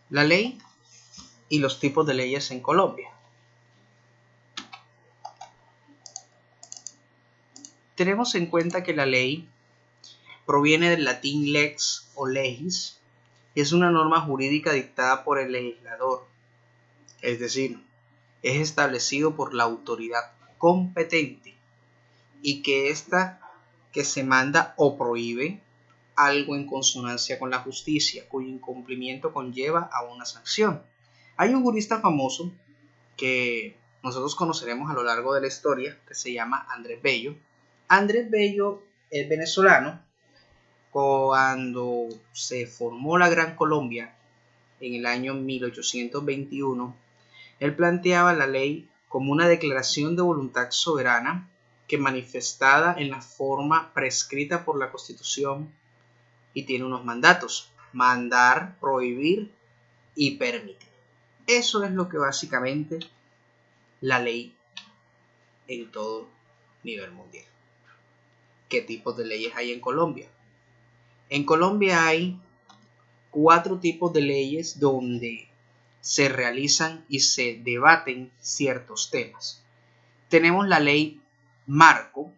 La ley y los tipos de leyes en Colombia. Tenemos en cuenta que la ley proviene del latín lex o legis, y es una norma jurídica dictada por el legislador, es decir, es establecido por la autoridad competente y que ésta que se manda o prohíbe algo en consonancia con la justicia, cuyo incumplimiento conlleva a una sanción. Hay un jurista famoso que nosotros conoceremos a lo largo de la historia, que se llama Andrés Bello. Andrés Bello es venezolano. Cuando se formó la Gran Colombia en el año 1821, él planteaba la ley como una declaración de voluntad soberana que manifestada en la forma prescrita por la Constitución y tiene unos mandatos: mandar, prohibir y permitir. Eso es lo que básicamente la ley en todo nivel mundial. ¿Qué tipos de leyes hay en Colombia? En Colombia hay 4 tipos de leyes donde se realizan y se debaten ciertos temas. Tenemos la ley marco,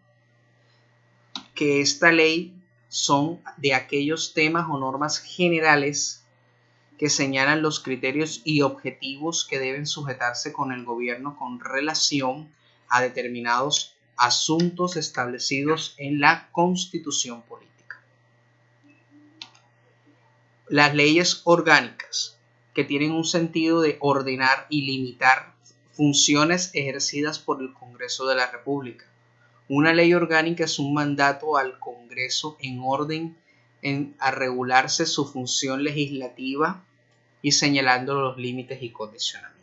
que esta ley son de aquellos temas o normas generales que señalan los criterios y objetivos que deben sujetarse con el gobierno con relación a determinados asuntos establecidos en la Constitución política. Las leyes orgánicas, que tienen un sentido de ordenar y limitar funciones ejercidas por el Congreso de la República. Una ley orgánica es un mandato al Congreso en orden a regularse su función legislativa y señalando los límites y condicionamientos.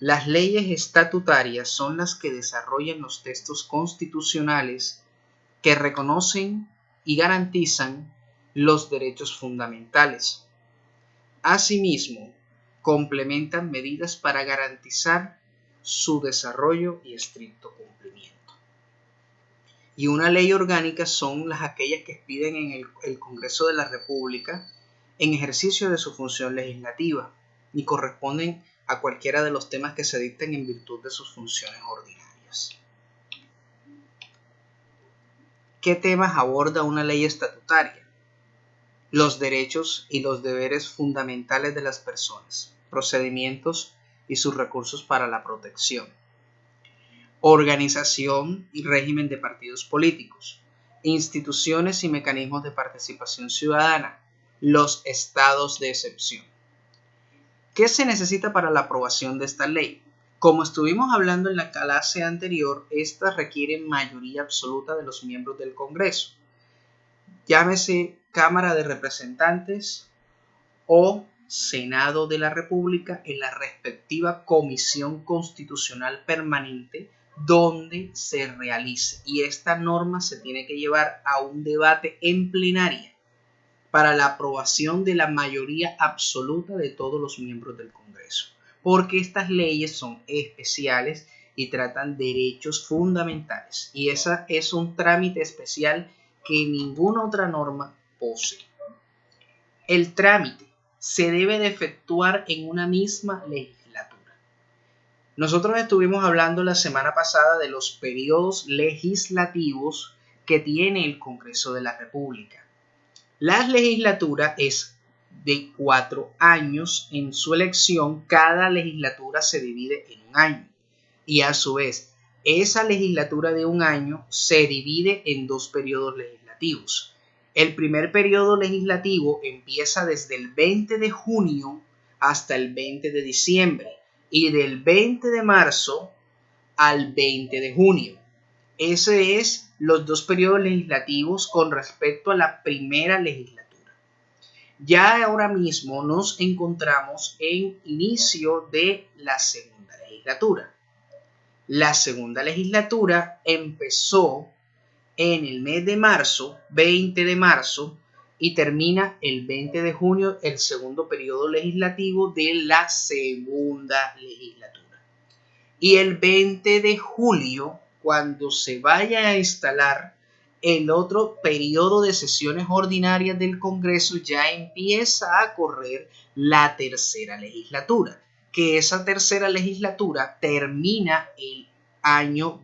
Las leyes estatutarias son las que desarrollan los textos constitucionales que reconocen y garantizan los derechos fundamentales. Asimismo, complementan medidas para garantizar su desarrollo y estricto cumplimiento. Y una ley orgánica son aquellas que expiden en el Congreso de la República en ejercicio de su función legislativa y corresponden a cualquiera de los temas que se dicten en virtud de sus funciones ordinarias. ¿Qué temas aborda una ley estatutaria? Los derechos y los deberes fundamentales de las personas, procedimientos y sus recursos para la protección, organización y régimen de partidos políticos, instituciones y mecanismos de participación ciudadana, los estados de excepción. ¿Qué se necesita para la aprobación de esta ley? Como estuvimos hablando en la clase anterior, esta requiere mayoría absoluta de los miembros del Congreso, llámese Cámara de Representantes o Senado de la República, en la respectiva Comisión Constitucional Permanente donde se realice. Y esta norma se tiene que llevar a un debate en plenaria para la aprobación de la mayoría absoluta de todos los miembros del Congreso, porque estas leyes son especiales y tratan derechos fundamentales, y esa es un trámite especial que ninguna otra norma posee. El trámite se debe de efectuar en una misma legislatura. Nosotros estuvimos hablando la semana pasada de los periodos legislativos que tiene el Congreso de la República. La legislatura es de 4 años en su elección. Cada legislatura se divide en un año y a su vez esa legislatura de un año se divide en 2 periodos legislativos. El primer periodo legislativo empieza desde el 20 de junio hasta el 20 de diciembre y del 20 de marzo al 20 de junio. Ese es los 2 periodos legislativos con respecto a la primera legislatura. Ya ahora mismo nos encontramos en inicio de la segunda legislatura. La segunda legislatura empezó en el mes de marzo, 20 de marzo, y termina el 20 de junio, el segundo periodo legislativo de la segunda legislatura. Y el 20 de julio, cuando se vaya a instalar el otro periodo de sesiones ordinarias del Congreso ya empieza a correr la tercera legislatura, que esa tercera legislatura termina el año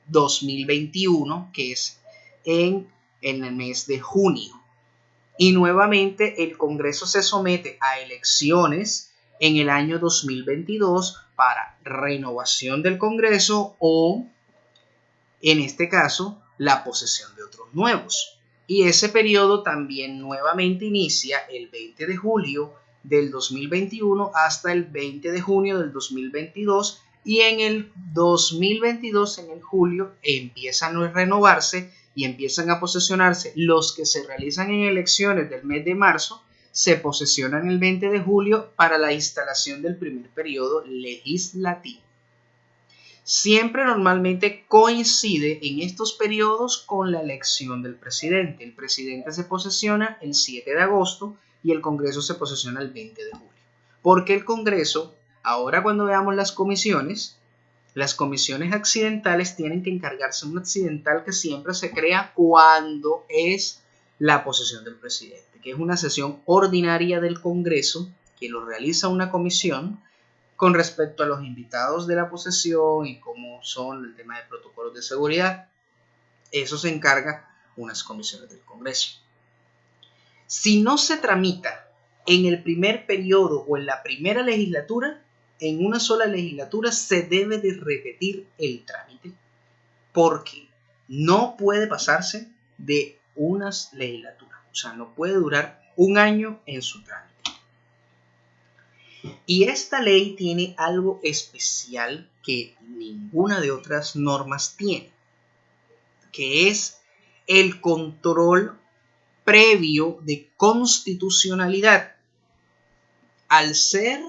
2021, que es en el mes de junio. Y nuevamente el Congreso se somete a elecciones en el año 2022 para renovación del Congreso o, en este caso, la posesión de otros nuevos. Y ese periodo también nuevamente inicia el 20 de julio del 2021 hasta el 20 de junio del 2022, y en el 2022, en el julio, empiezan a renovarse y empiezan a posesionarse los que se realizan en elecciones del mes de marzo. Se posesionan el 20 de julio para la instalación del primer periodo legislativo. Siempre normalmente coincide en estos periodos con la elección del presidente. El presidente se posesiona el 7 de agosto y el Congreso se posesiona el 20 de julio. Porque el Congreso, ahora cuando veamos las comisiones accidentales tienen que encargarse de un accidental que siempre se crea cuando es la posesión del presidente, que es una sesión ordinaria del Congreso que lo realiza una comisión con respecto a los invitados de la posesión y cómo son el tema de protocolos de seguridad. Eso se encarga unas comisiones del Congreso. Si no se tramita en el primer periodo o en la primera legislatura, en una sola legislatura se debe de repetir el trámite, porque no puede pasarse de unas legislaturas, o sea, no puede durar un año en su trámite. Y esta ley tiene algo especial que ninguna de otras normas tiene, que es el control previo de constitucionalidad. Al ser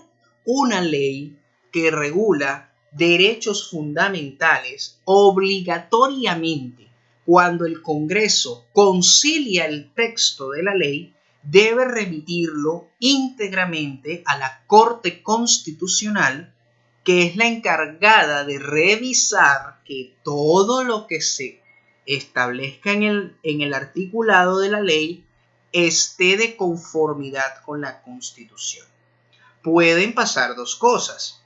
una ley que regula derechos fundamentales, obligatoriamente, cuando el Congreso concilia el texto de la ley, debe remitirlo íntegramente a la Corte Constitucional, que es la encargada de revisar que todo lo que se establezca en el articulado de la ley esté de conformidad con la Constitución. Pueden pasar dos cosas.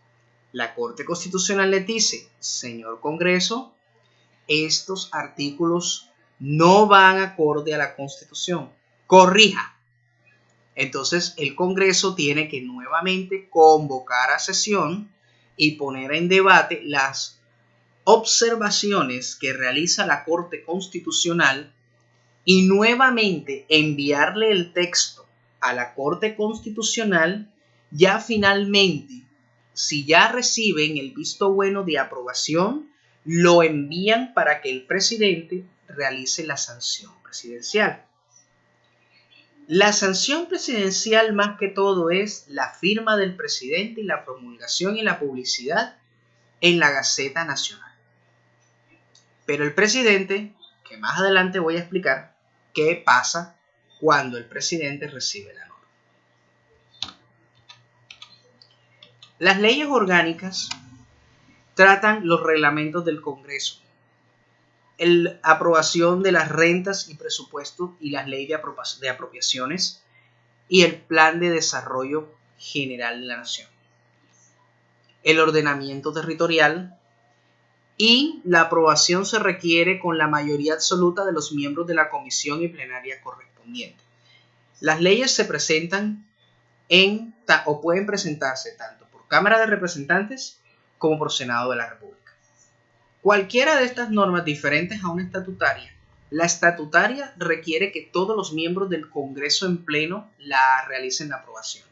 La Corte Constitucional le dice: señor Congreso, estos artículos no van acorde a la Constitución, corrija. Entonces el Congreso tiene que nuevamente convocar a sesión y poner en debate las observaciones que realiza la Corte Constitucional y nuevamente enviarle el texto a la Corte Constitucional. Ya finalmente, si ya reciben el visto bueno de aprobación, lo envían para que el presidente realice la sanción presidencial. La sanción presidencial, más que todo, es la firma del presidente y la promulgación y la publicidad en la Gaceta Nacional. Pero el presidente, que más adelante voy a explicar qué pasa cuando el presidente recibe la norma. Las leyes orgánicas tratan los reglamentos del Congreso, la aprobación de las rentas y presupuestos y las leyes de apropiaciones y el plan de desarrollo general de la nación, el ordenamiento territorial, y la aprobación se requiere con la mayoría absoluta de los miembros de la comisión y plenaria correspondiente. Las leyes se presentan o pueden presentarse tanto por Cámara de Representantes como por Senado de la República. Cualquiera de estas normas diferentes a una estatutaria, la estatutaria requiere que todos los miembros del Congreso en pleno la realicen la aprobación.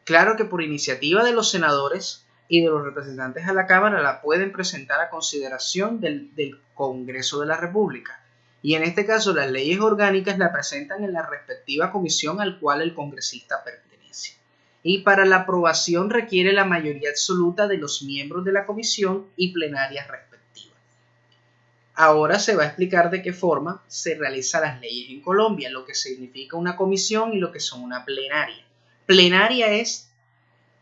Claro que por iniciativa de los senadores y de los representantes a la Cámara la pueden presentar a consideración del Congreso de la República. Y en este caso las leyes orgánicas la presentan en la respectiva comisión al cual el congresista pertenece. Y para la aprobación requiere la mayoría absoluta de los miembros de la comisión y plenarias respectivas. Ahora se va a explicar de qué forma se realizan las leyes en Colombia, lo que significa una comisión y lo que son una plenaria. Plenaria es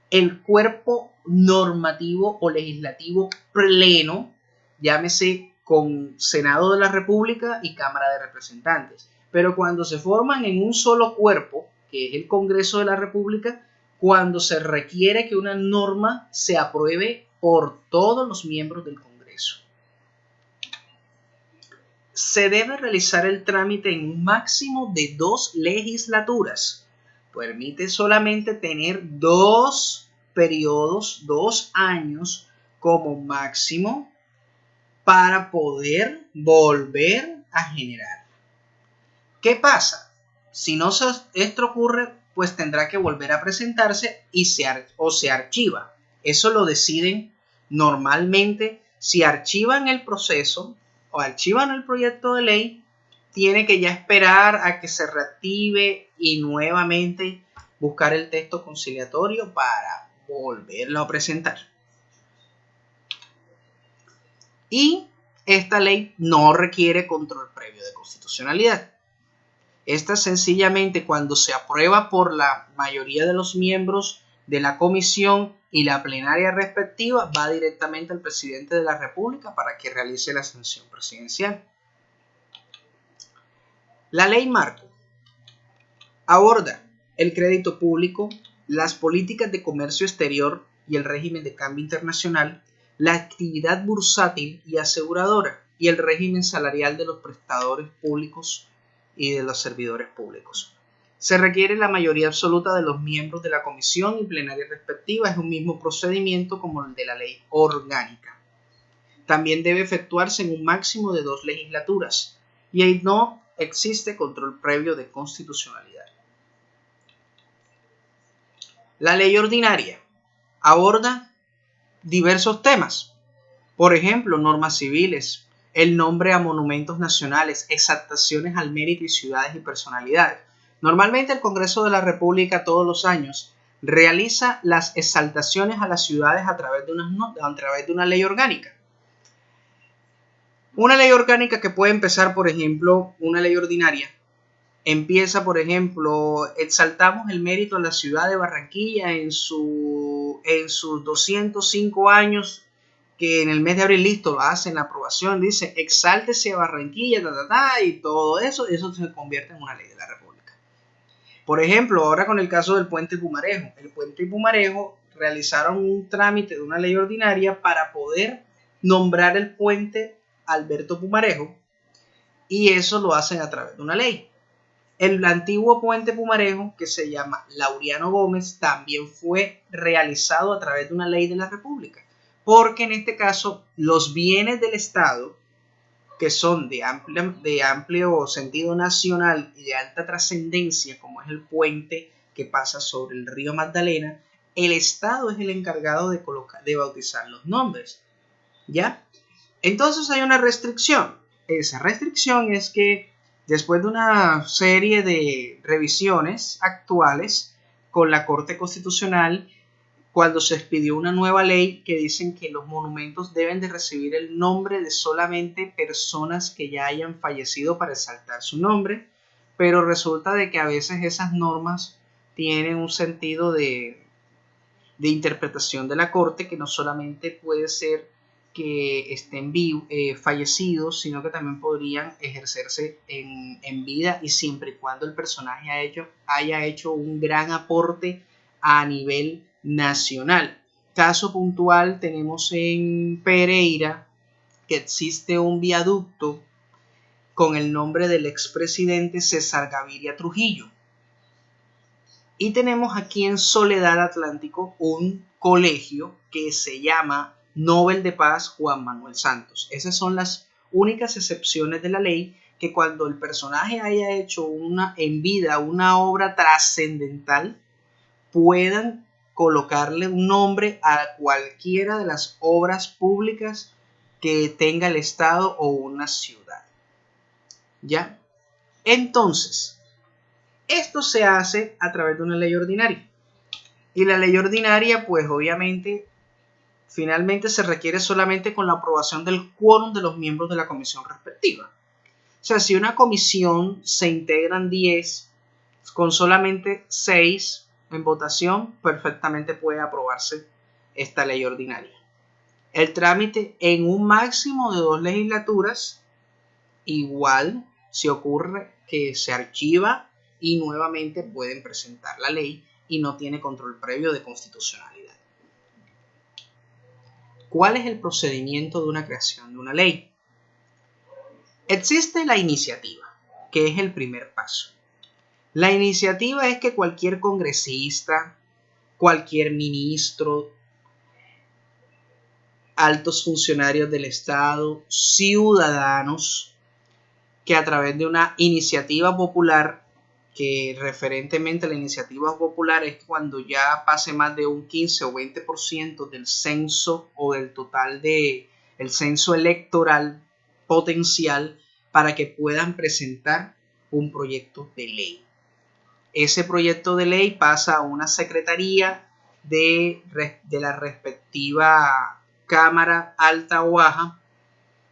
el cuerpo normativo o legislativo pleno, llámese con Senado de la República y Cámara de Representantes. Pero cuando se forman en un solo cuerpo, que es el Congreso de la República, cuando se requiere que una norma se apruebe por todos los miembros del Congreso. Se debe realizar el trámite en un máximo de 2 legislaturas. Permite solamente tener 2 periodos, 2 años como máximo para poder volver a generar. ¿Qué pasa? Si no esto ocurre, pues tendrá que volver a presentarse y se archiva. Eso lo deciden normalmente. Si archivan el proceso o archivan el proyecto de ley, tiene que ya esperar a que se reactive y nuevamente buscar el texto conciliatorio para volverlo a presentar. Y esta ley no requiere control previo de constitucionalidad. Esta sencillamente, cuando se aprueba por la mayoría de los miembros de la comisión y la plenaria respectiva, va directamente al presidente de la República para que realice la sanción presidencial. La ley marco aborda el crédito público, las políticas de comercio exterior y el régimen de cambio internacional, la actividad bursátil y aseguradora y el régimen salarial de los prestadores públicos y de los servidores públicos. Se requiere la mayoría absoluta de los miembros de la comisión y plenaria respectiva. Es un mismo procedimiento como el de la ley orgánica. También debe efectuarse en un máximo de 2 legislaturas y ahí no existe control previo de constitucionalidad. La ley ordinaria aborda diversos temas, por ejemplo, normas civiles, el nombre a monumentos nacionales, exaltaciones al mérito y ciudades y personalidades. Normalmente el Congreso de la República todos los años realiza las exaltaciones a las ciudades a través de una ley orgánica. Una ley orgánica que puede empezar, por ejemplo, una ley ordinaria. Empieza, por ejemplo, exaltamos el mérito a la ciudad de Barranquilla en sus 205 años, que en el mes de abril listo hacen la aprobación, dice exáltese a Barranquilla, y todo eso se convierte en una ley de la República. Por ejemplo, ahora con el caso del puente Pumarejo. El puente Pumarejo realizaron un trámite de una ley ordinaria para poder nombrar el puente Alberto Pumarejo, y eso lo hacen a través de una ley. El antiguo puente Pumarejo, que se llama Laureano Gómez, también fue realizado a través de una ley de la República, porque en este caso los bienes del Estado, que son de amplio sentido nacional y de alta trascendencia, como es el puente que pasa sobre el río Magdalena, el Estado es el encargado de bautizar los nombres, ¿ya? Entonces hay una restricción. Esa restricción es que después de una serie de revisiones actuales con la Corte Constitucional, cuando se expidió una nueva ley que dicen que los monumentos deben de recibir el nombre de solamente personas que ya hayan fallecido para exaltar su nombre, pero resulta de que a veces esas normas tienen un sentido de interpretación de la Corte, que no solamente puede ser que estén fallecidos, sino que también podrían ejercerse en vida, y siempre y cuando el personaje haya hecho un gran aporte a nivel nacional. Caso puntual tenemos en Pereira que existe un viaducto con el nombre del expresidente César Gaviria Trujillo. Y tenemos aquí en Soledad Atlántico un colegio que se llama Nobel de Paz Juan Manuel Santos. Esas son las únicas excepciones de la ley, que cuando el personaje haya hecho en vida una obra trascendental, puedan colocarle un nombre a cualquiera de las obras públicas que tenga el Estado o una ciudad. ¿Ya? Entonces, esto se hace a través de una ley ordinaria. Y la ley ordinaria, pues obviamente, finalmente se requiere solamente con la aprobación del quórum de los miembros de la comisión respectiva. O sea, si una comisión se integran 10, con solamente 6 en votación, perfectamente puede aprobarse esta ley ordinaria. El trámite en un máximo de 2 legislaturas, igual si ocurre que se archiva y nuevamente pueden presentar la ley y no tiene control previo de constitucionalidad. ¿Cuál es el procedimiento de una creación de una ley? Existe la iniciativa, que es el primer paso. La iniciativa es que cualquier congresista, cualquier ministro, altos funcionarios del Estado, ciudadanos, que a través de una iniciativa popular, que referentemente la iniciativa popular es cuando ya pase más de un 15 o 20% del censo o del total del censo electoral potencial para que puedan presentar un proyecto de ley. Ese proyecto de ley pasa a una secretaría de la respectiva Cámara alta o baja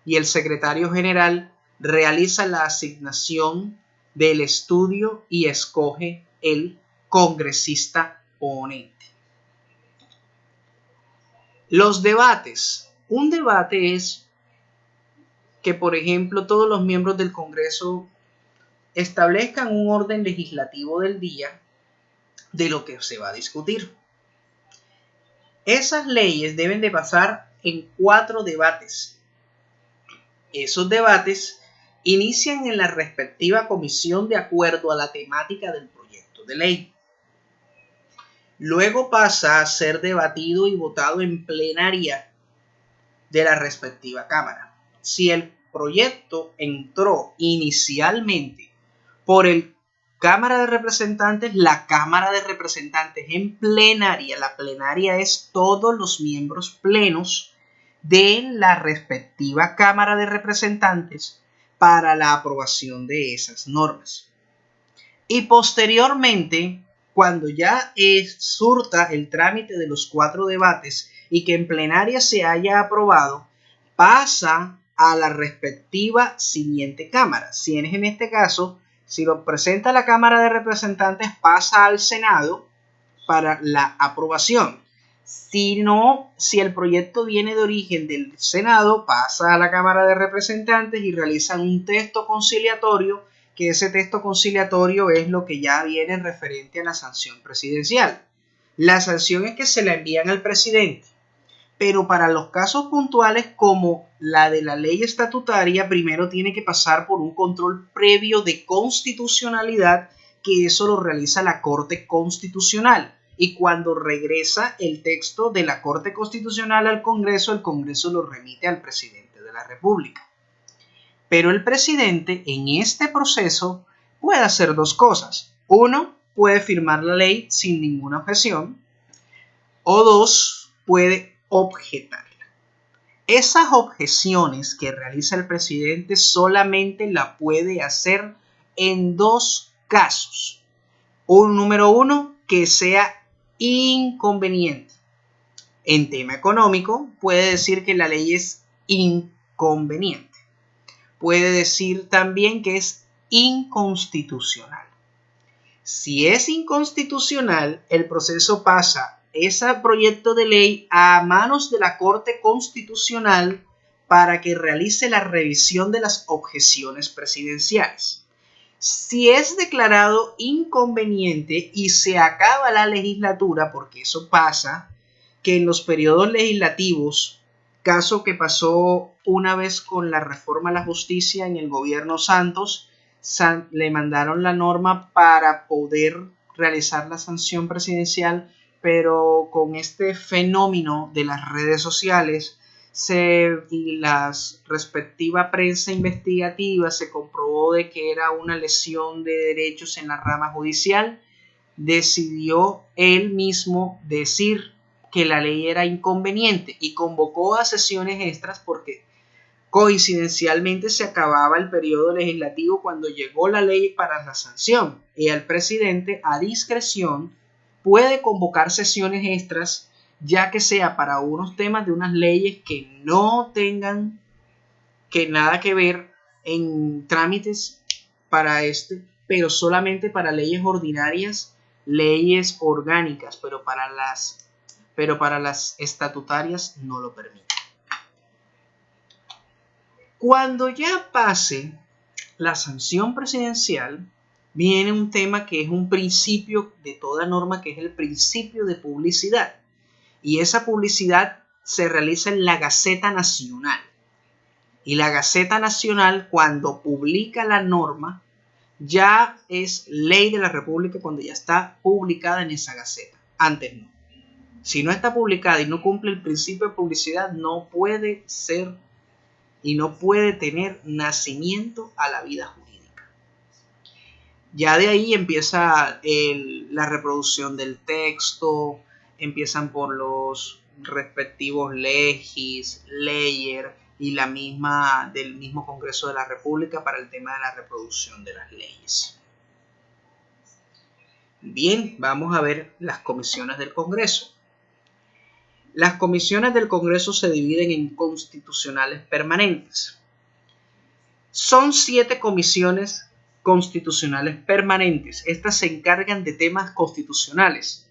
y el secretario general realiza la asignación del estudio y escoge el congresista ponente. Los debates. Un debate es que, por ejemplo, todos los miembros del Congreso establezcan un orden legislativo del día de lo que se va a discutir. Esas leyes deben de pasar en 4 debates. Esos debates inician en la respectiva comisión de acuerdo a la temática del proyecto de ley. Luego pasa a ser debatido y votado en plenaria de la respectiva Cámara. Si el proyecto entró inicialmente por el Cámara de Representantes, la Cámara de Representantes en plenaria, la plenaria es todos los miembros plenos de la respectiva Cámara de Representantes para la aprobación de esas normas. Y posteriormente, cuando ya surta el trámite de los 4 debates y que en plenaria se haya aprobado, pasa a la respectiva siguiente Cámara. Si es en este caso, si lo presenta la Cámara de Representantes, pasa al Senado para la aprobación. Si el proyecto viene de origen del Senado, pasa a la Cámara de Representantes y realizan un texto conciliatorio, que ese texto conciliatorio es lo que ya viene referente a la sanción presidencial. La sanción es que se la envían al presidente, pero para los casos puntuales como la de la ley estatutaria, primero tiene que pasar por un control previo de constitucionalidad, que eso lo realiza la Corte Constitucional. Y cuando regresa el texto de la Corte Constitucional al Congreso, el Congreso lo remite al presidente de la República. Pero el presidente en este proceso puede hacer 2 cosas. 1, puede firmar la ley sin ninguna objeción. O 2, puede objetarla. Esas objeciones que realiza el presidente solamente la puede hacer en 2 casos. Número 1, que sea inconveniente. En tema económico, puede decir que la ley es inconveniente. Puede decir también que es inconstitucional. Si es inconstitucional, el proceso pasa ese proyecto de ley a manos de la Corte Constitucional para que realice la revisión de las objeciones presidenciales. Si es declarado inconveniente y se acaba la legislatura, porque eso pasa, que en los periodos legislativos, caso que pasó una vez con la reforma a la justicia en el gobierno Santos, le mandaron la norma para poder realizar la sanción presidencial, pero con este fenómeno de las redes sociales y la respectiva prensa investigativa se comprobó de que era una lesión de derechos en la rama judicial, decidió él mismo decir que la ley era inconveniente y convocó a sesiones extras porque coincidencialmente se acababa el periodo legislativo cuando llegó la ley para la sanción, y el presidente a discreción puede convocar sesiones extras, ya que sea para unos temas de unas leyes que no tengan nada que ver en trámites pero solamente para leyes ordinarias, leyes orgánicas, pero para las estatutarias no lo permite. Cuando ya pase la sanción presidencial, viene un tema que es un principio de toda norma, que es el principio de publicidad. Y esa publicidad se realiza en la Gaceta Nacional. Y la Gaceta Nacional, cuando publica la norma, ya es ley de la República cuando ya está publicada en esa Gaceta. Antes no. Si no está publicada y no cumple el principio de publicidad, no puede ser y no puede tener nacimiento a la vida jurídica. Ya de ahí empieza la reproducción del texto, empiezan por los respectivos legis, layer y la misma del mismo Congreso de la República para el tema de la reproducción de las leyes. Bien, vamos a ver las comisiones del Congreso. Las comisiones del Congreso se dividen en constitucionales permanentes. Son 7 comisiones constitucionales permanentes. Estas se encargan de temas constitucionales,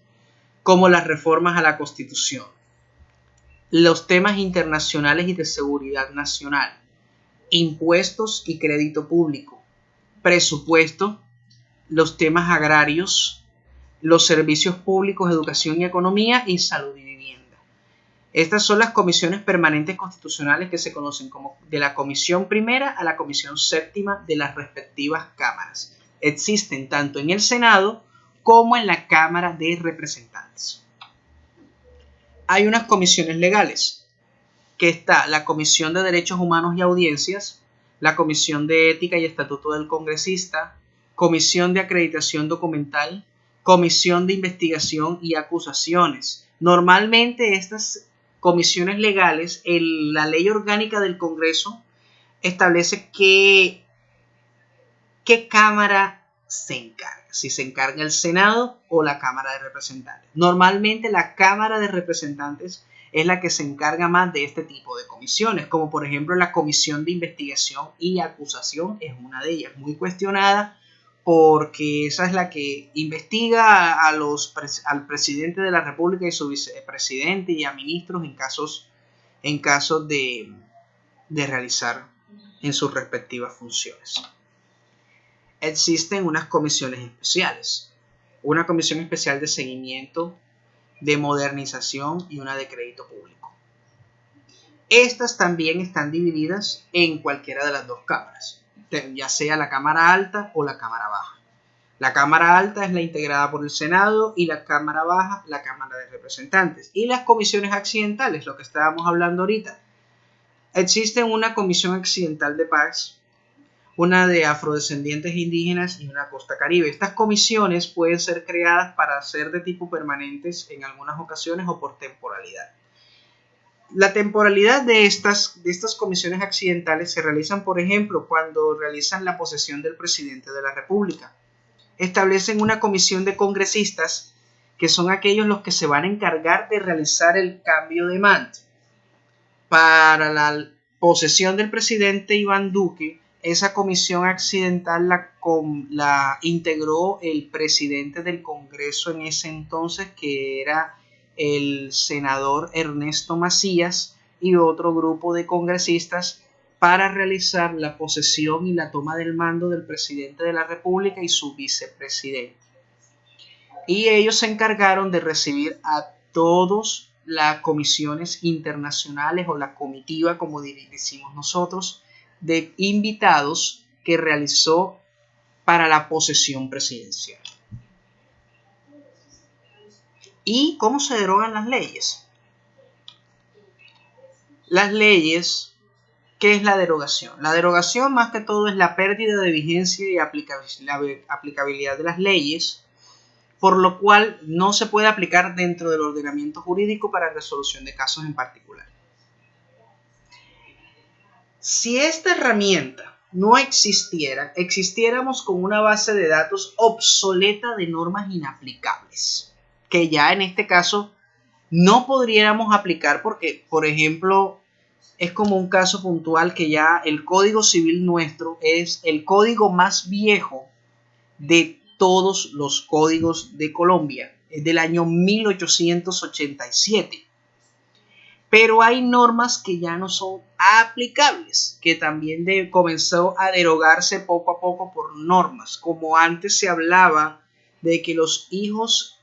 como las reformas a la Constitución, los temas internacionales y de seguridad nacional, impuestos y crédito público, presupuesto, los temas agrarios, los servicios públicos, educación y economía, y salud y vivienda. Estas son las comisiones permanentes constitucionales que se conocen como de la Comisión Primera a la Comisión Séptima de las respectivas cámaras. Existen tanto en el Senado como en la Cámara de Representantes. Hay unas comisiones legales, que está la Comisión de Derechos Humanos y Audiencias, la Comisión de Ética y Estatuto del Congresista, Comisión de Acreditación Documental, Comisión de Investigación y Acusaciones. Normalmente estas comisiones legales, la Ley Orgánica del Congreso establece qué Cámara se encarga, si se encarga el Senado o la Cámara de Representantes. Normalmente la Cámara de Representantes es la que se encarga más de este tipo de comisiones, como por ejemplo la Comisión de Investigación y Acusación es una de ellas, muy cuestionada porque esa es la que investiga al presidente de la República y su vicepresidente y a ministros en casos de realizar en sus respectivas funciones. Existen unas comisiones especiales, una comisión especial de seguimiento, de modernización y una de crédito público. Estas también están divididas en cualquiera de las dos cámaras, ya sea la Cámara Alta o la Cámara Baja. La Cámara Alta es la integrada por el Senado y la Cámara Baja, la Cámara de Representantes. Y las comisiones accidentales, lo que estábamos hablando ahorita. Existe una comisión accidental de paz, una de afrodescendientes indígenas y una costa caribe. Estas comisiones pueden ser creadas para ser de tipo permanentes en algunas ocasiones o por temporalidad. La temporalidad de estas comisiones accidentales se realizan, por ejemplo, cuando realizan la posesión del presidente de la República. Establecen una comisión de congresistas que son aquellos los que se van a encargar de realizar el cambio de mando. Para la posesión del presidente Iván Duque, esa comisión accidental la integró el presidente del Congreso en ese entonces, que era el senador Ernesto Macías, y otro grupo de congresistas para realizar la posesión y la toma del mando del presidente de la República y su vicepresidente. Y ellos se encargaron de recibir a todas las comisiones internacionales o la comitiva, como decimos nosotros, de invitados que realizó para la posesión presidencial. ¿Y cómo se derogan las leyes? Las leyes, ¿qué es la derogación? La derogación más que todo es la pérdida de vigencia y aplicabilidad de las leyes, por lo cual no se puede aplicar dentro del ordenamiento jurídico para resolución de casos en particular. Si esta herramienta no existiera, existiéramos con una base de datos obsoleta de normas inaplicables, que ya en este caso no podríamos aplicar porque, por ejemplo, es como un caso puntual que ya el Código Civil nuestro es el código más viejo de todos los códigos de Colombia. Es del año 1887. Pero hay normas que ya no son aplicables, que también comenzó a derogarse poco a poco por normas, como antes se hablaba de que los hijos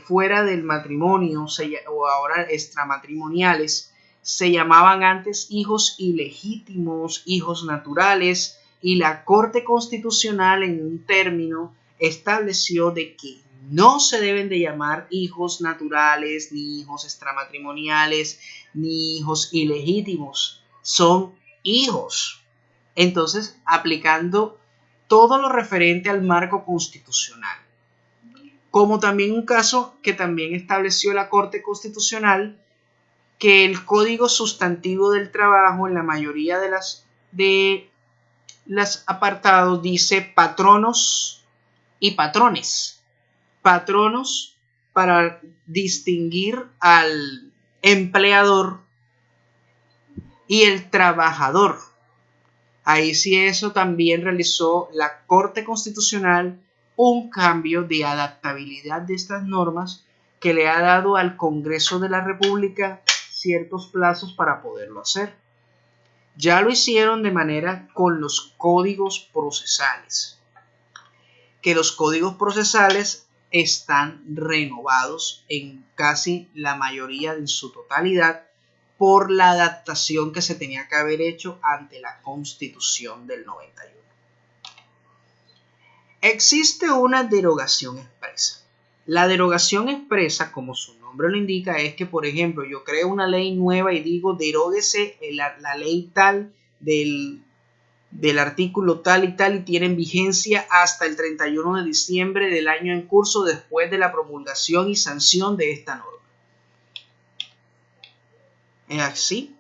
fuera del matrimonio o ahora extramatrimoniales se llamaban antes hijos ilegítimos, hijos naturales, y la Corte Constitucional en un término estableció de que no se deben de llamar hijos naturales, ni hijos extramatrimoniales, ni hijos ilegítimos. Son hijos. Entonces, aplicando todo lo referente al marco constitucional. Como también un caso que también estableció la Corte Constitucional, que el Código Sustantivo del Trabajo en la mayoría de las apartados dice patronos y patrones. Patronos para distinguir al empleador y el trabajador. Ahí sí eso también realizó la Corte Constitucional un cambio de adaptabilidad de estas normas que le ha dado al Congreso de la República ciertos plazos para poderlo hacer. Ya lo hicieron de manera con los códigos procesales, que los códigos procesales están renovados en casi la mayoría de su totalidad por la adaptación que se tenía que haber hecho ante la Constitución del 91. Existe una derogación expresa. La derogación expresa, como su nombre lo indica, es que, por ejemplo, yo creo una ley nueva y digo, deróguese la ley tal del artículo tal y tienen vigencia hasta el 31 de diciembre del año en curso después de la promulgación y sanción de esta norma. Es así.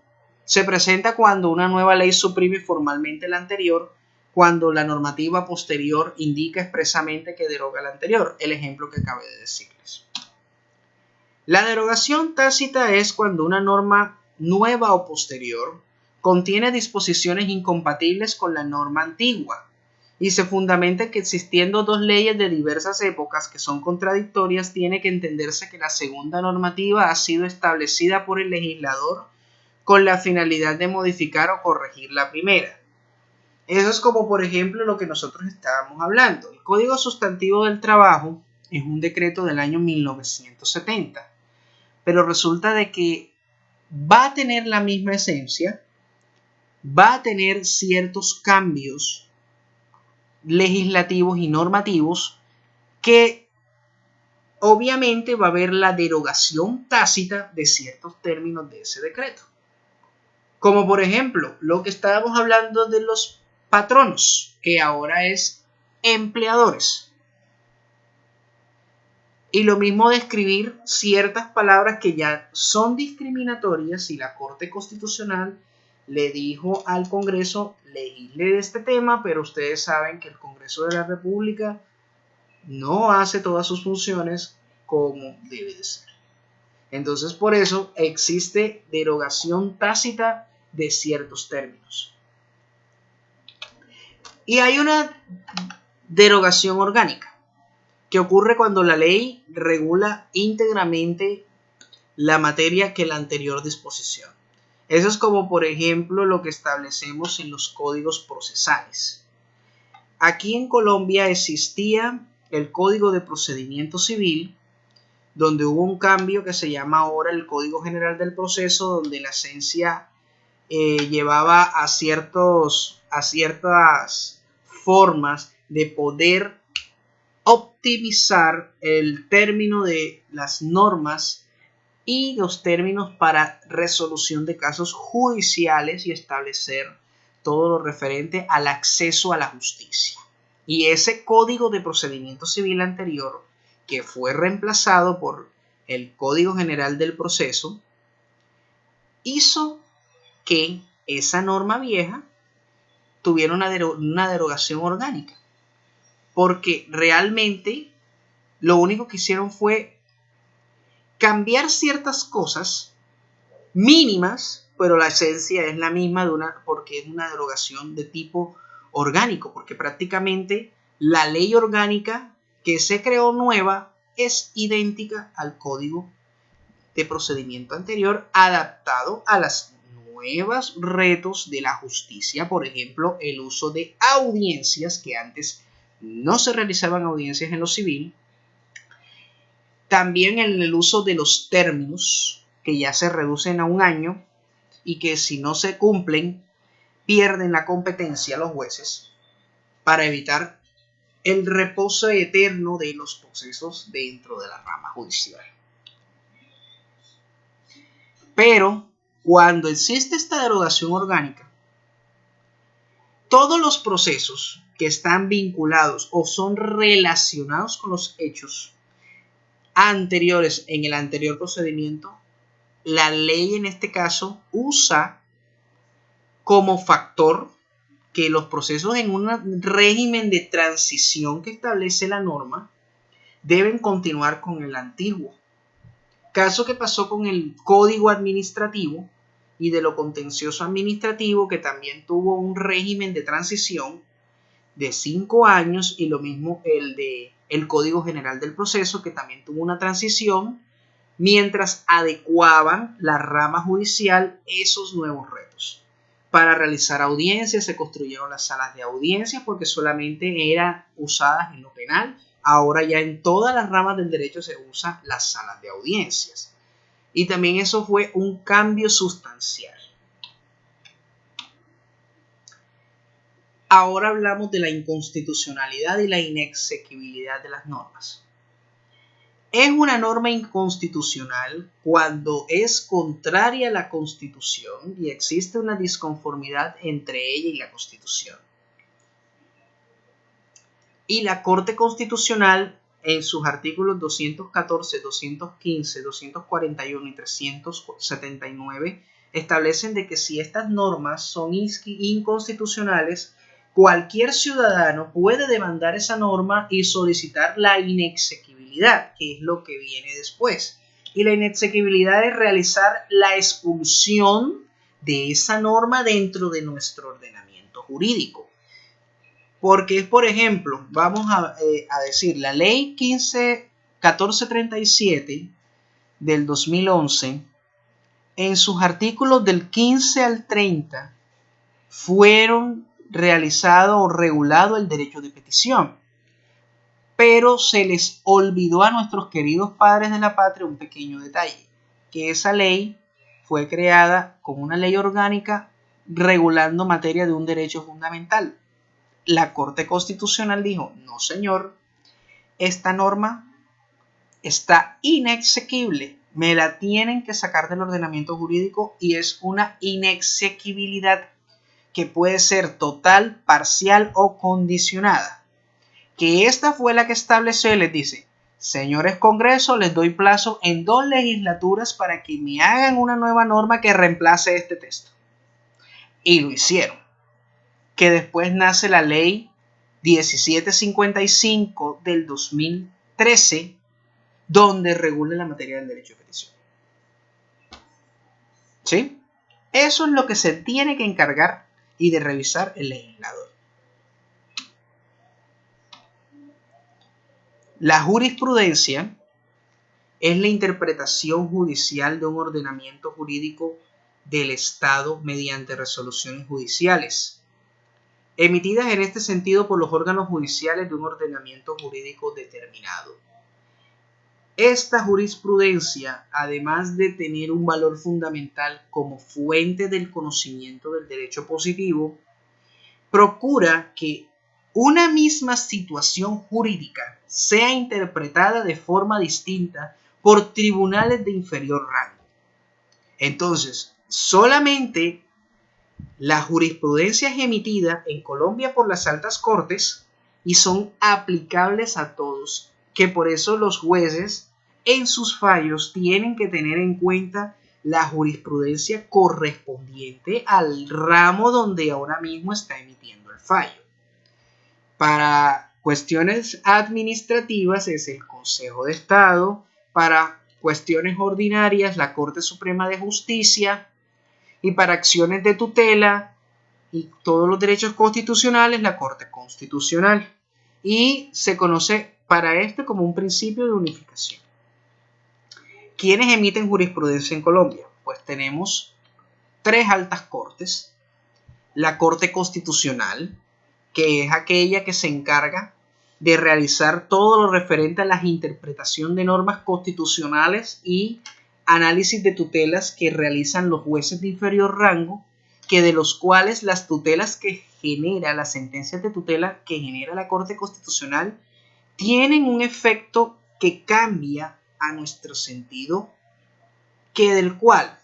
Se presenta cuando una nueva ley suprime formalmente la anterior, cuando la normativa posterior indica expresamente que deroga la anterior, el ejemplo que acabé de decirles. La derogación tácita es cuando una norma nueva o posterior contiene disposiciones incompatibles con la norma antigua y se fundamenta que existiendo dos leyes de diversas épocas que son contradictorias, tiene que entenderse que la segunda normativa ha sido establecida por el legislador con la finalidad de modificar o corregir la primera. Eso es como, por ejemplo, lo que nosotros estábamos hablando. El Código Sustantivo del Trabajo es un decreto del año 1970, pero resulta de que va a tener la misma esencia, va a tener ciertos cambios legislativos y normativos que obviamente va a haber la derogación tácita de ciertos términos de ese decreto. Como por ejemplo, lo que estábamos hablando de los patronos, que ahora es empleadores. Y lo mismo de escribir ciertas palabras que ya son discriminatorias y la Corte Constitucional le dijo al Congreso, legisle de este tema, pero ustedes saben que el Congreso de la República no hace todas sus funciones como debe de ser. Entonces, por eso existe derogación tácita de ciertos términos. Y hay una derogación orgánica, que ocurre cuando la ley regula íntegramente la materia que la anterior disposición. Eso es como, por ejemplo, lo que establecemos en los códigos procesales. Aquí en Colombia existía el Código de Procedimiento Civil, donde hubo un cambio que se llama ahora el Código General del Proceso, donde la esencia llevaba a ciertas formas de poder optimizar el término de las normas y los términos para resolución de casos judiciales y establecer todo lo referente al acceso a la justicia. Y ese Código de Procedimiento Civil anterior, que fue reemplazado por el Código General del Proceso, hizo que esa norma vieja tuviera una derogación orgánica, porque realmente lo único que hicieron fue cambiar ciertas cosas mínimas, pero la esencia es la misma porque es una derogación de tipo orgánico, porque prácticamente la ley orgánica que se creó nueva es idéntica al Código de procedimiento anterior adaptado a los nuevos retos de la justicia. Por ejemplo, el uso de audiencias, que antes no se realizaban audiencias en lo civil. También en el uso de los términos, que ya se reducen a 1 año y que si no se cumplen pierden la competencia los jueces, para evitar el reposo eterno de los procesos dentro de la rama judicial. Pero cuando existe esta derogación orgánica, todos los procesos que están vinculados o son relacionados con los hechos anteriores en el anterior procedimiento, la ley en este caso usa como factor que los procesos en un régimen de transición que establece la norma deben continuar con el antiguo. Caso que pasó con el Código Administrativo y de lo contencioso administrativo, que también tuvo un régimen de transición de 5 años, y lo mismo el Código General del Proceso, que también tuvo una transición mientras adecuaban la rama judicial esos nuevos retos. Para realizar audiencias se construyeron las salas de audiencias porque solamente eran usadas en lo penal. Ahora ya en todas las ramas del derecho se usan las salas de audiencias. Y también eso fue un cambio sustancial. Ahora hablamos de la inconstitucionalidad y la inexequibilidad de las normas. Es una norma inconstitucional cuando es contraria a la Constitución y existe una disconformidad entre ella y la Constitución. Y la Corte Constitucional, en sus artículos 214, 215, 241 y 379, establecen de que si estas normas son inconstitucionales, cualquier ciudadano puede demandar esa norma y solicitar la inexequibilidad, que es lo que viene después. Y la inexequibilidad es realizar la expulsión de esa norma dentro de nuestro ordenamiento jurídico. Porque es, por ejemplo, vamos a decir, la ley 1437 del 2011, en sus artículos del 15 al 30, fueron realizado o regulado el derecho de petición. Pero se les olvidó a nuestros queridos padres de la patria un pequeño detalle, que esa ley fue creada como una ley orgánica regulando materia de un derecho fundamental. La Corte Constitucional dijo, no señor, esta norma está inexequible, me la tienen que sacar del ordenamiento jurídico y es una inexequibilidad que puede ser total, parcial o condicionada. Que esta fue la que estableció y les dice, señores Congreso, les doy plazo en 2 legislaturas para que me hagan una nueva norma que reemplace este texto. Y lo hicieron. Que después nace la ley 1755 del 2013, donde regula la materia del derecho de petición. ¿Sí? Eso es lo que se tiene que encargar y de revisar el legislador. La jurisprudencia es la interpretación judicial de un ordenamiento jurídico del Estado mediante resoluciones judiciales, emitidas en este sentido por los órganos judiciales de un ordenamiento jurídico determinado. Esta jurisprudencia, además de tener un valor fundamental como fuente del conocimiento del derecho positivo, procura que una misma situación jurídica sea interpretada de forma distinta por tribunales de inferior rango. Entonces, solamente la jurisprudencia es emitida en Colombia por las altas cortes y son aplicables a todos, que por eso los jueces en sus fallos tienen que tener en cuenta la jurisprudencia correspondiente al ramo donde ahora mismo está emitiendo el fallo. Para cuestiones administrativas es el Consejo de Estado, para cuestiones ordinarias la Corte Suprema de Justicia, y para acciones de tutela y todos los derechos constitucionales la Corte Constitucional. Y se conoce para esto como un principio de unificación. ¿Quiénes emiten jurisprudencia en Colombia? Pues tenemos tres altas cortes. La Corte Constitucional, que es aquella que se encarga de realizar todo lo referente a la interpretación de normas constitucionales y análisis de tutelas que realizan los jueces de inferior rango, que de los cuales las tutelas que genera, las sentencias de tutela que genera la Corte Constitucional, tienen un efecto que cambia a nuestro sentido, que del cual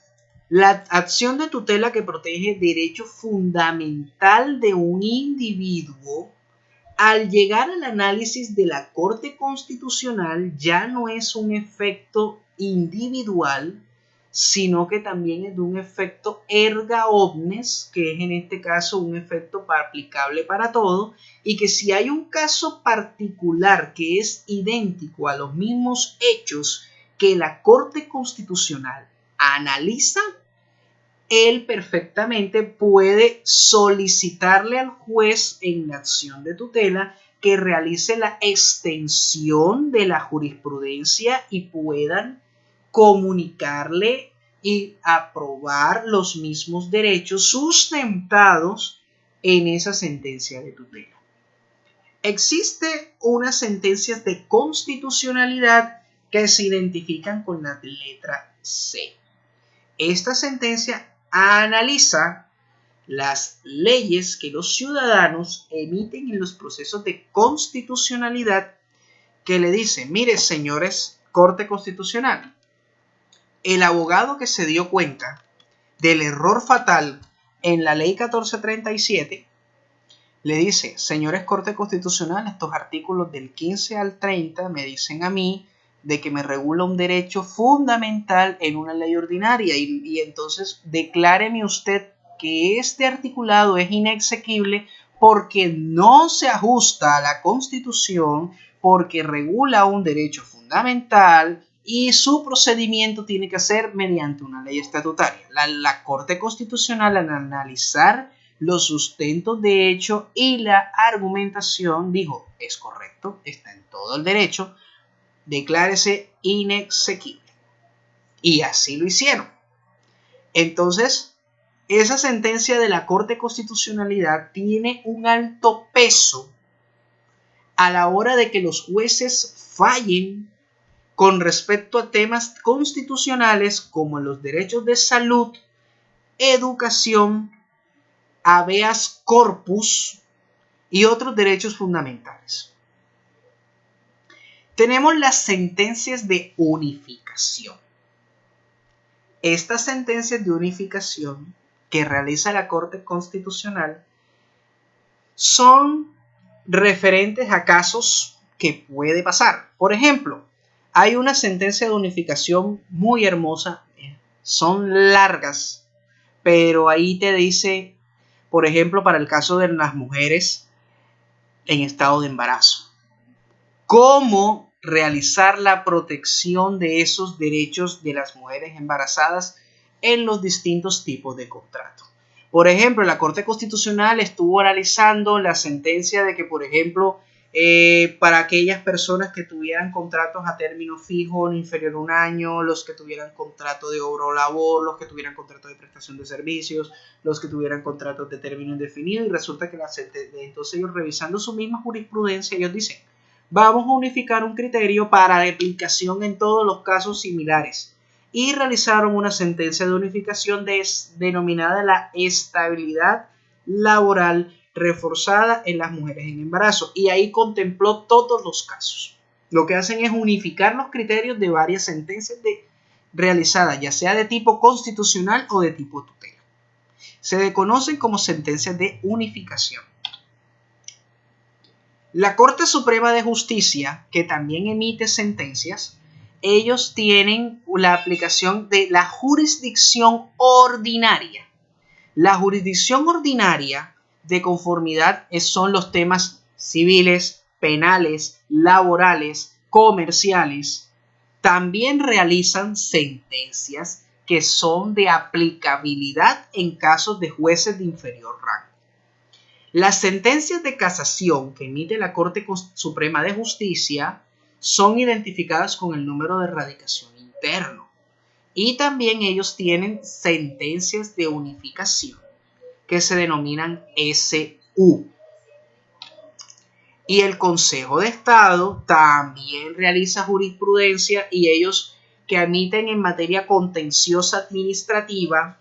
la acción de tutela que protege derecho fundamental de un individuo, al llegar al análisis de la Corte Constitucional, ya no es un efecto individual, sino que también es de un efecto erga omnes, que es en este caso un efecto aplicable para todo, y que si hay un caso particular que es idéntico a los mismos hechos que la Corte Constitucional analiza, él perfectamente puede solicitarle al juez en la acción de tutela que realice la extensión de la jurisprudencia y puedan comunicarle y aprobar los mismos derechos sustentados en esa sentencia de tutela. Existe unas sentencias de constitucionalidad que se identifican con la letra C. Esta sentencia analiza las leyes que los ciudadanos emiten en los procesos de constitucionalidad, que le dicen: mire, señores, Corte Constitucional, el abogado que se dio cuenta del error fatal en la ley 1437 le dice: señores Corte Constitucional, estos artículos del 15 al 30 me dicen a mí de que me regula un derecho fundamental en una ley ordinaria, y entonces decláreme usted que este articulado es inexequible porque no se ajusta a la Constitución, porque regula un derecho fundamental y su procedimiento tiene que ser mediante una ley estatutaria. La Corte Constitucional, al analizar los sustentos de hecho y la argumentación, dijo: es correcto, está en todo el derecho, declárese inexequible. Y así lo hicieron. Entonces, esa sentencia de la Corte Constitucionalidad tiene un alto peso a la hora de que los jueces fallen con respecto a temas constitucionales como los derechos de salud, educación, habeas corpus y otros derechos fundamentales. Tenemos las sentencias de unificación. Estas sentencias de unificación que realiza la Corte Constitucional son referentes a casos que puede pasar. Por ejemplo, hay una sentencia de unificación muy hermosa, son largas, pero ahí te dice, por ejemplo, para el caso de las mujeres en estado de embarazo, cómo realizar la protección de esos derechos de las mujeres embarazadas en los distintos tipos de contrato. Por ejemplo, la Corte Constitucional estuvo analizando la sentencia de que, por ejemplo, para aquellas personas que tuvieran contratos a término fijo no inferior a un año, los que tuvieran contrato de obra o labor, los que tuvieran contrato de prestación de servicios, los que tuvieran contratos de término indefinido, y resulta que entonces ellos, revisando su misma jurisprudencia, ellos dicen: vamos a unificar un criterio para aplicación en todos los casos similares, y realizaron una sentencia de unificación denominada la estabilidad laboral reforzada en las mujeres en embarazo, y ahí contempló todos los casos. Lo que hacen es unificar los criterios de varias sentencias realizadas, ya sea de tipo constitucional o de tipo tutela. Se conocen como sentencias de unificación. La Corte Suprema de Justicia, que también emite sentencias, ellos tienen la aplicación de la jurisdicción ordinaria. La jurisdicción ordinaria, de conformidad, son los temas civiles, penales, laborales, comerciales. También realizan sentencias que son de aplicabilidad en casos de jueces de inferior rango. Las sentencias de casación que emite la Corte Suprema de Justicia son identificadas con el número de radicación interna. interno. Y también ellos tienen sentencias de unificación que se denominan SU. Y el Consejo de Estado también realiza jurisprudencia y ellos que emiten en materia contenciosa administrativa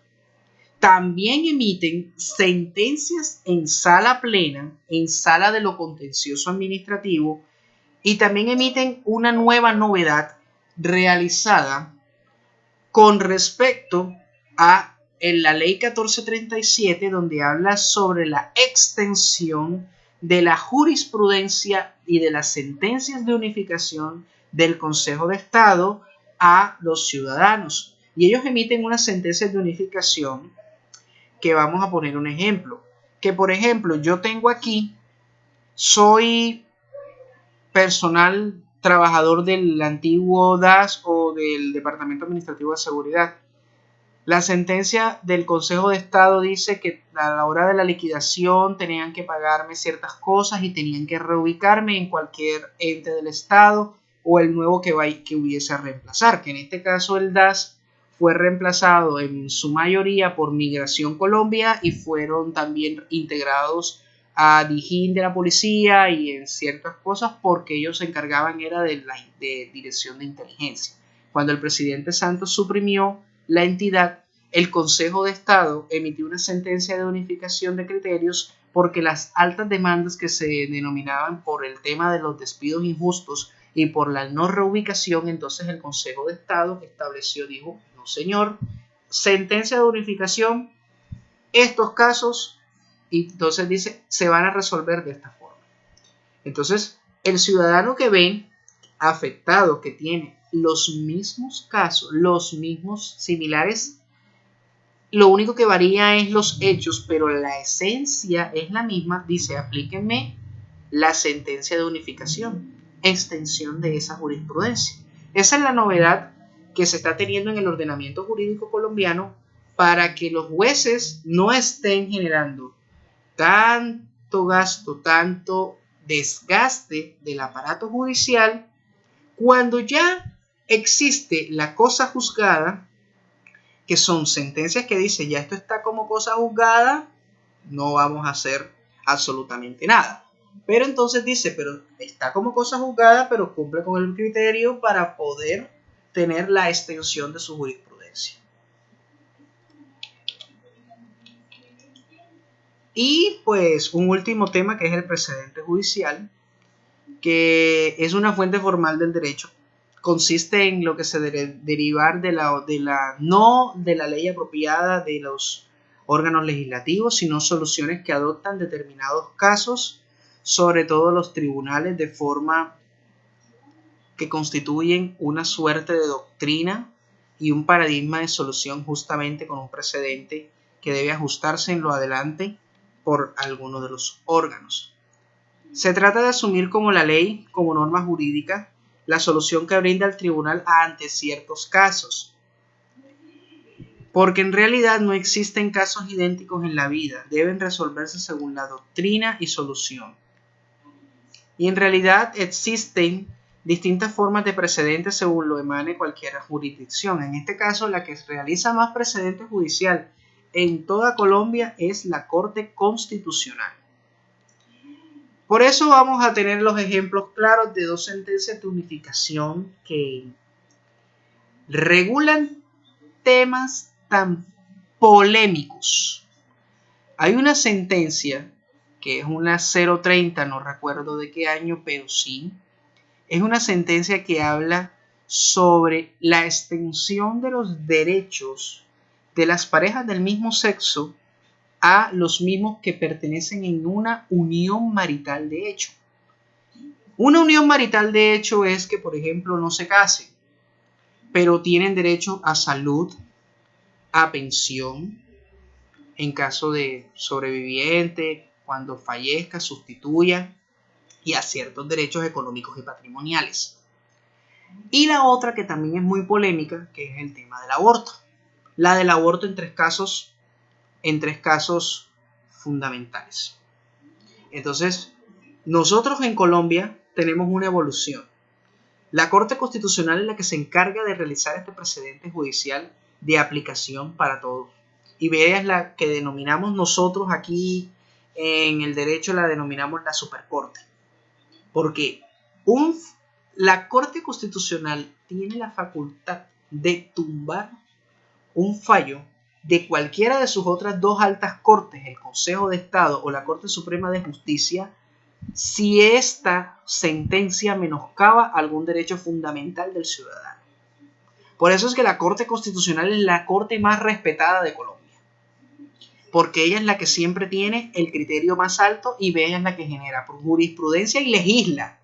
también emiten sentencias en sala plena, en sala de lo contencioso administrativo, y también emiten una nueva novedad realizada con respecto a en la ley 1437, donde habla sobre la extensión de la jurisprudencia y de las sentencias de unificación del Consejo de Estado a los ciudadanos. Y ellos emiten unas sentencias de unificación que vamos a poner un ejemplo. Que por ejemplo, yo tengo aquí, soy personal trabajador del antiguo DAS o del Departamento Administrativo de Seguridad. La sentencia del Consejo de Estado dice que a la hora de la liquidación tenían que pagarme ciertas cosas y tenían que reubicarme en cualquier ente del Estado o el nuevo que hubiese a reemplazar, que en este caso el DAS fue reemplazado en su mayoría por Migración Colombia y fueron también integrados a Dijín de la policía y en ciertas cosas porque ellos se encargaban era de dirección de inteligencia. Cuando el presidente Santos suprimió la entidad, el Consejo de Estado emitió una sentencia de unificación de criterios porque las altas demandas que se denominaban por el tema de los despidos injustos y por la no reubicación, entonces el Consejo de Estado estableció, dijo, no señor, sentencia de unificación, estos casos, y entonces dice, se van a resolver de esta forma. Entonces, el ciudadano que ve afectado, que tiene los mismos casos, los mismos similares, lo único que varía es los hechos, pero la esencia es la misma, dice, aplíquenme la sentencia de unificación, extensión de esa jurisprudencia. Esa es la novedad que se está teniendo en el ordenamiento jurídico colombiano para que los jueces no estén generando tanto gasto, tanto desgaste del aparato judicial cuando ya existe la cosa juzgada, que son sentencias que dicen ya esto está como cosa juzgada, no vamos a hacer absolutamente nada. Pero entonces dice, pero está como cosa juzgada, pero cumple con el criterio para poder tener la extensión de su jurisprudencia. Y pues un último tema que es el precedente judicial, que es una fuente formal del derecho. Consiste en lo que se derivar no de la ley apropiada de los órganos legislativos, sino soluciones que adoptan determinados casos, sobre todo los tribunales, de forma que constituyen una suerte de doctrina y un paradigma de solución justamente con un precedente que debe ajustarse en lo adelante por alguno de los órganos. Se trata de asumir como la ley, como norma jurídica, la solución que brinda el tribunal ante ciertos casos. Porque en realidad no existen casos idénticos en la vida, deben resolverse según la doctrina y solución. Y en realidad existen distintas formas de precedentes según lo emane cualquier jurisdicción. En este caso, la que realiza más precedente judicial en toda Colombia es la Corte Constitucional. Por eso vamos a tener los ejemplos claros de dos sentencias de unificación que regulan temas tan polémicos. Hay una sentencia que es una 030, no recuerdo de qué año, pero sí, es una sentencia que habla sobre la extensión de los derechos de las parejas del mismo sexo a los mismos que pertenecen en una unión marital de hecho. Una unión marital de hecho es que, por ejemplo, no se casen, pero tienen derecho a salud, a pensión, en caso de sobreviviente, cuando fallezca, sustituya, y a ciertos derechos económicos y patrimoniales. Y la otra que también es muy polémica, que es el tema del aborto. La del aborto en tres casos fundamentales. Entonces, nosotros en Colombia tenemos una evolución. La Corte Constitucional es la que se encarga de realizar este precedente judicial de aplicación para todos. Y es la que denominamos nosotros aquí en el derecho, la denominamos la Supercorte. Porque la Corte Constitucional tiene la facultad de tumbar un fallo de cualquiera de sus otras dos altas cortes, el Consejo de Estado o la Corte Suprema de Justicia, si esta sentencia menoscaba algún derecho fundamental del ciudadano. Por eso es que la Corte Constitucional es la corte más respetada de Colombia, porque ella es la que siempre tiene el criterio más alto y ella es la que genera jurisprudencia y legisla,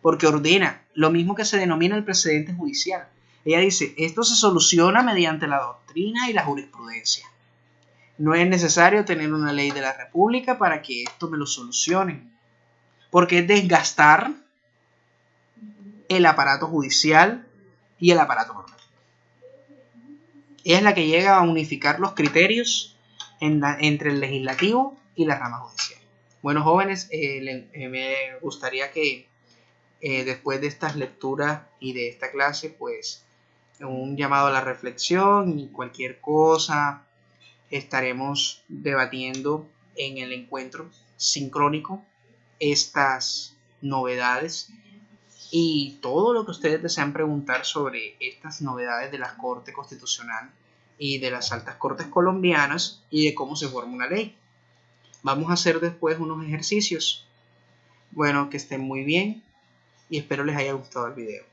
porque ordena, lo mismo que se denomina el precedente judicial. Ella dice, esto se soluciona mediante la doctrina y la jurisprudencia. No es necesario tener una ley de la República para que esto me lo solucionen, porque es desgastar el aparato judicial y el aparato normativo. Ella es la que llega a unificar los criterios entre el legislativo y la rama judicial. Bueno, jóvenes, me gustaría que después de estas lecturas y de esta clase, pues un llamado a la reflexión y cualquier cosa estaremos debatiendo en el encuentro sincrónico estas novedades y todo lo que ustedes desean preguntar sobre estas novedades de la Corte Constitucional y de las altas cortes colombianas y de cómo se forma una ley. Vamos a hacer después unos ejercicios. Bueno, que estén muy bien y espero les haya gustado el video.